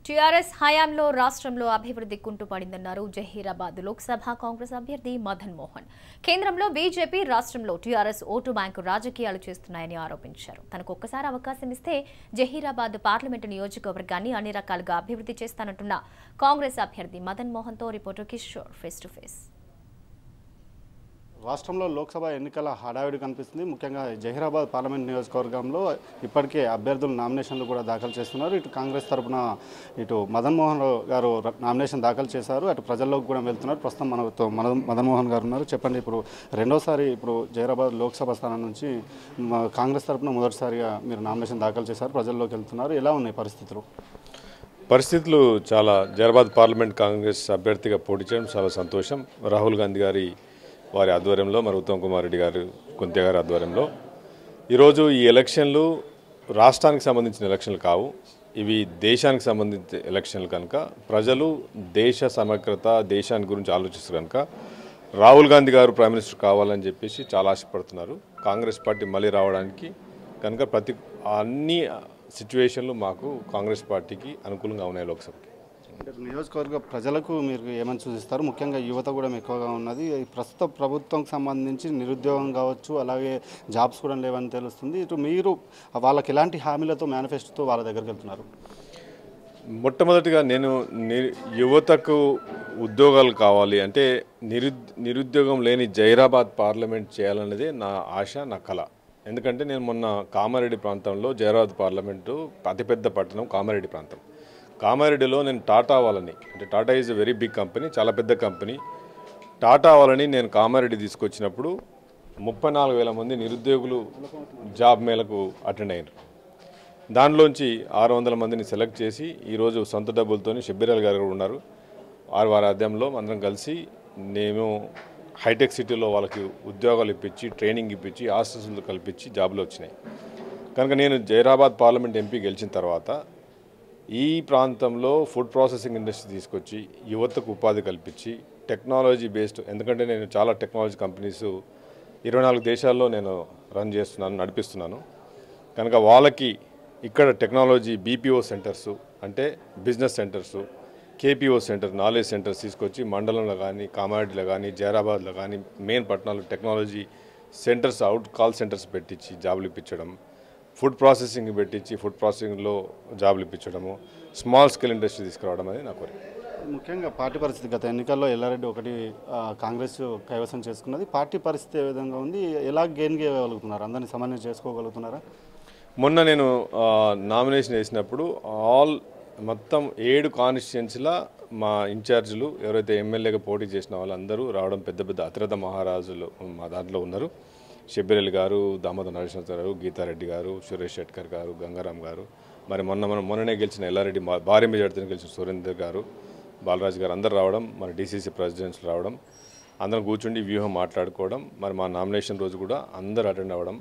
TRS హయాంలో రాష్ట్రంలో అభివృద్ధి కుంటుపడిందన్నారు జహీరాబాద్ లోక్సభ కాంగ్రెస్ అభ్యర్థి మదన్ మోహన్. కేంద్రంలో బీజేపీ, రాష్ట్రంలో టీఆర్ఎస్ ఓటు బ్యాంకు రాజకీయాలు చేస్తున్నాయని ఆరోపించారు. తనకు ఒక్కసారి అవకాశం ఇస్తే జహీరాబాద్ పార్లమెంటు నియోజకవర్గాన్ని అన్ని రకాలుగా అభివృద్ధి చేస్తానంటున్న కాంగ్రెస్ అభ్యర్థి మదన్ మోహన్తో reporter Kishore face to face. రాష్ట్రంలో లోక్సభ ఎన్నికల హడావిడి కనిపిస్తుంది. ముఖ్యంగా జహీరాబాద్ పార్లమెంట్ నియోజకవర్గంలో ఇప్పటికే అభ్యర్థులు నామినేషన్లు కూడా దాఖలు చేస్తున్నారు. ఇటు కాంగ్రెస్ తరఫున ఇటు మదన్ మోహన్ గారు నామినేషన్ దాఖలు చేశారు. అటు ప్రజల్లోకి కూడా వెళ్తున్నారు. ప్రస్తుతం మనతో మదన్ మోహన్ గారు ఉన్నారు. చెప్పండి, ఇప్పుడు రెండోసారి జహీరాబాద్ లోక్సభ స్థానం నుంచి కాంగ్రెస్ తరఫున మొదటిసారిగా మీరు నామినేషన్ దాఖలు చేశారు, ప్రజల్లోకి వెళ్తున్నారు. ఎలా ఉన్నాయి పరిస్థితులు? చాలా జహీరాబాద్ పార్లమెంట్ కాంగ్రెస్ అభ్యర్థిగా పోటీ చేయడం చాలా సంతోషం. రాహుల్ గాంధీ గారి వారి ఆధ్వర్యంలో, మరి ఉత్తమ్ కుమార్ రెడ్డి గారు కుంతే గారి ఆధ్వర్యంలో ఈరోజు ఈ ఎలక్షన్లు రాష్ట్రానికి సంబంధించిన ఎలక్షన్లు కావు, ఇవి దేశానికి సంబంధించిన ఎలక్షన్లు కనుక ప్రజలు దేశ సమగ్రత, దేశాన్ని గురించి ఆలోచిస్తారు కనుక రాహుల్ గాంధీ గారు ప్రైమ్ మినిస్టర్ కావాలని చెప్పేసి చాలా ఆశపడుతున్నారు. కాంగ్రెస్ పార్టీ మళ్ళీ రావడానికి కనుక అన్ని సిచ్యువేషన్లు మాకు కాంగ్రెస్ పార్టీకి అనుకూలంగా ఉన్నాయి. లోక్సభకి నియోజకవర్గ ప్రజలకు మీరు ఏమని సూచిస్తారు? ముఖ్యంగా యువత కూడా ఎక్కువగా ఉన్నది. ప్రస్తుత ప్రభుత్వంకి సంబంధించి నిరుద్యోగం కావచ్చు, అలాగే జాబ్స్ కూడా లేవని తెలుస్తుంది. ఇటు మీరు వాళ్ళకి ఎలాంటి హామీలతో, మేనిఫెస్టోతో వాళ్ళ దగ్గరికి వెళ్తున్నారు? మొట్టమొదటిగా నేను యువతకు ఉద్యోగాలు కావాలి అంటే నిరుద్యోగం లేని జహీరాబాద్ పార్లమెంట్ చేయాలన్నదే నా ఆశ, నా కళ. ఎందుకంటే నేను మొన్న కామారెడ్డి ప్రాంతంలో, జహీరాబాద్ పార్లమెంటు అతిపెద్ద పట్టణం కామారెడ్డి ప్రాంతం, కామారెడ్డిలో నేను టాటా వాళ్ళని, అంటే Tata is a very big company, చాలా పెద్ద కంపెనీ, టాటా వాళ్ళని నేను కామారెడ్డి తీసుకొచ్చినప్పుడు 34,000 మంది నిరుద్యోగులు జాబ్ మేళకు అటెండ్ అయ్యారు. దానిలోంచి 600 మందిని సెలెక్ట్ చేసి ఈరోజు సొంత డబ్బులతో షబ్బీర్ గారు కూడా ఉన్నారు. వారి అధ్యయంలో అందరం కలిసి నేను హైటెక్ సిటీలో వాళ్ళకి ఉద్యోగాలు ఇప్పించి, ట్రైనింగ్ ఇప్పించి, హాస్టల్స్ కల్పించి జాబ్లు వచ్చినాయి. కనుక నేను జహీరాబాద్ పార్లమెంట్ ఎంపీ గెలిచిన తర్వాత ఈ ప్రాంతంలో ఫుడ్ ప్రాసెసింగ్ ఇండస్ట్రీ తీసుకొచ్చి యువతకు ఉపాధి కల్పించి టెక్నాలజీ బేస్డ్, ఎందుకంటే నేను చాలా టెక్నాలజీ కంపెనీస్ 24 దేశాల్లో నేను రన్ చేస్తున్నాను, నడిపిస్తున్నాను. కనుక వాళ్ళకి ఇక్కడ టెక్నాలజీ బీపీఓ సెంటర్స్, అంటే business centres, KPO centre, knowledge centres తీసుకొచ్చి మండలంలో కానీ, కామారెడ్డిలో కానీ, జహీరాబాద్లో కానీ, మెయిన్ పట్టణాలు టెక్నాలజీ సెంటర్స్, కాల్ సెంటర్స్ పెట్టించి జాబులు ఇప్పించడం, ఫుడ్ ప్రాసెసింగ్ పెట్టించి ఫుడ్ ప్రాసెసింగ్లో జాబులు ఇప్పించడము, స్మాల్ స్కేల్ ఇండస్ట్రీ తీసుకురావడం అనేది నా కోరిక. ముఖ్యంగా పార్టీ పరిస్థితి, గత ఎన్నికల్లో ఎల్లారెడ్డి ఒకటి కాంగ్రెస్ కైవసం చేసుకున్నది. పార్టీ పరిస్థితి ఏ విధంగా ఉంది? ఎలా గెయిన్ చేయగలుగుతున్నారు? అందరినీ సమన్వయం చేసుకోగలుగుతున్నారా? మొన్న నేను నామినేషన్ వేసినప్పుడు మొత్తం 7 కాన్స్టిట్యుయెన్సీల మా ఇన్ఛార్జీలు ఎవరైతే ఎమ్మెల్యేగా పోటీ చేసిన వాళ్ళందరూ రావడం, పెద్ద పెద్ద అతిరథ మహారాజులు మా దాంట్లో ఉన్నారు. షబ్బీర్ గారు, దామోదర్ నరసింహ గారు, గీతారెడ్డి గారు, సురేష్ శెట్కర్ గారు, గంగారాం గారు, మరి మొన్ననే గెలిచిన ఎల్లారెడ్డి భారీ మెజార్టీతో గెలిచిన సురేందర్ గారు, బాలరాజు గారు అందరు రావడం, మరి డీసీసీ ప్రెసిడెంట్స్ రావడం, అందరం కూర్చుండి వ్యూహం మాట్లాడుకోవడం, మరి మా నామినేషన్ రోజు కూడా అందరు అటెండ్ అవ్వడం,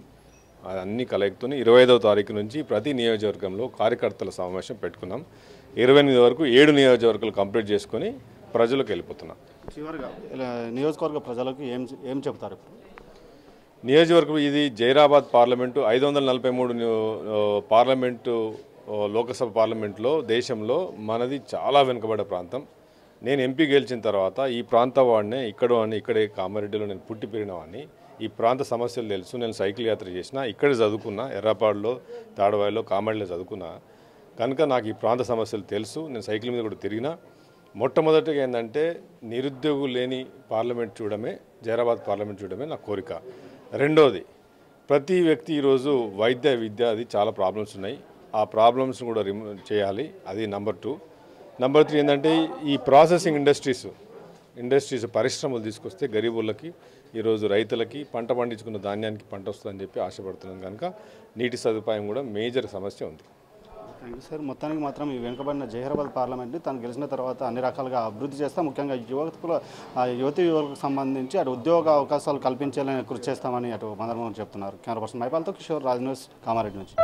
అన్ని కలెక్ట్తో 25వ తారీఖు నుంచి ప్రతి నియోజకవర్గంలో కార్యకర్తల సమావేశం పెట్టుకున్నాం. 28 వరకు 7 నియోజకవర్గాలు కంప్లీట్ చేసుకొని ప్రజలకు వెళ్ళిపోతున్నాం. చివరిగా నియోజకవర్గ ప్రజలకు ఏం చెప్తారు? నియోజకవర్గం ఇది జహీరాబాద్ పార్లమెంటు 543 పార్లమెంటు లోకసభ పార్లమెంట్లో దేశంలో మనది చాలా వెనుకబడే ప్రాంతం. నేను ఎంపీ గెలిచిన తర్వాత ఈ ప్రాంత వాడినే, ఇక్కడే కామారెడ్డిలో నేను పుట్టి పెరిగిన వాడిని. ఈ ప్రాంత సమస్యలు తెలుసు. నేను సైకిల్ యాత్ర చేసిన, ఇక్కడే చదువుకున్నా, ఎర్రాపాడులో, తాడవాయిలో, కామారెడ్డిలో చదువుకున్నా కనుక నాకు ఈ ప్రాంత సమస్యలు తెలుసు. నేను సైకిల్ మీద కూడా తిరిగినా. మొట్టమొదటిగా ఏంటంటే నిరుద్యోగులు లేని పార్లమెంట్ చూడడమే, జహీరాబాద్ పార్లమెంట్ చూడడమే నా కోరిక. రెండోది, ప్రతి వ్యక్తి ఈరోజు వైద్య, విద్య, అది చాలా ప్రాబ్లమ్స్ ఉన్నాయి. ఆ ప్రాబ్లమ్స్ని కూడా రిమూవ్ చేయాలి. అది నెంబర్ 2. నెంబర్ 3 ఏంటంటే ఈ ప్రాసెసింగ్ ఇండస్ట్రీస్ పరిశ్రమలు తీసుకొస్తే గరీబులకి, ఈరోజు రైతులకి పంట పండించుకున్న ధాన్యానికి పంట వస్తుందని చెప్పి ఆశపడుతున్నాం. కనుక నీటి సదుపాయం కూడా మేజర్ సమస్య ఉంది. Thank you sir. మొత్తానికి మాత్రం ఈ వెనుకబడిన జహీరాబాద్ పార్లమెంట్ని తను గెలిచిన తర్వాత అన్ని రకాలుగా అభివృద్ధి చేస్తాం. ముఖ్యంగా యువకులకు సంబంధించి అటు ఉద్యోగ అవకాశాలు కల్పించాలని కృషి చేస్తామని అటు మదన్ మోహన్ చెప్తున్నారు. కెమెరా పర్సన్ మైపాల్తో కిషోర్, రాజ్ న్యూస్, కామారెడ్డి నుంచి.